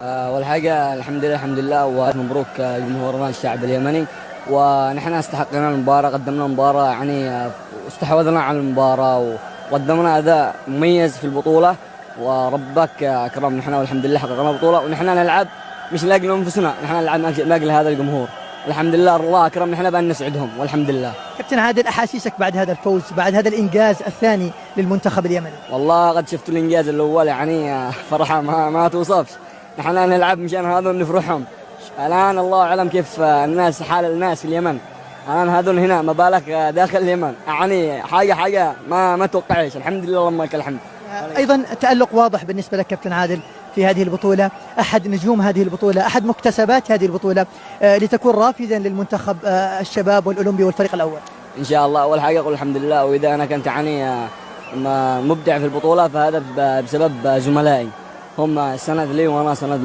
والحقيقة الحمد لله ومبروك جمهورنا الشعب اليمني. ونحن استحقنا المباراة، قدمنا مباراة يعني استحوذنا على المباراة وقدمنا أداء مميز في البطولة، وربك أكرم نحن والحمد لله حققنا البطولة. ونحن نلعب مش لاجل أنفسنا، نحن نلعب لاجل هذا الجمهور. الحمد لله الله أكرم نحن بأن نسعدهم والحمد لله. كابتن عادل، أحاسيسك بعد هذا الفوز، بعد هذا الإنجاز الثاني للمنتخب اليمني؟ والله قد شفت الإنجاز الأول، يعني فرحة ما توصفش. نحن نلعب مشان هذول نفرحهم. الآن الله أعلم كيف الناس، حال الناس في اليمن الآن هذول هنا، ما بالك داخل اليمن، يعني حاجة ما توقعش. الحمد لله اللهم لك الحمد. أيضا تألق واضح بالنسبة لك كابتن عادل في هذه البطولة، أحد نجوم هذه البطولة، أحد مكتسبات هذه البطولة، لتكون رافدا للمنتخب الشباب والأولمبي والفريق الأول إن شاء الله. أول حاجة أقول الحمد لله، وإذا أنا كنت يعني مبدع في البطولة فهذا بسبب زملائي، هم سند لي وأنا سند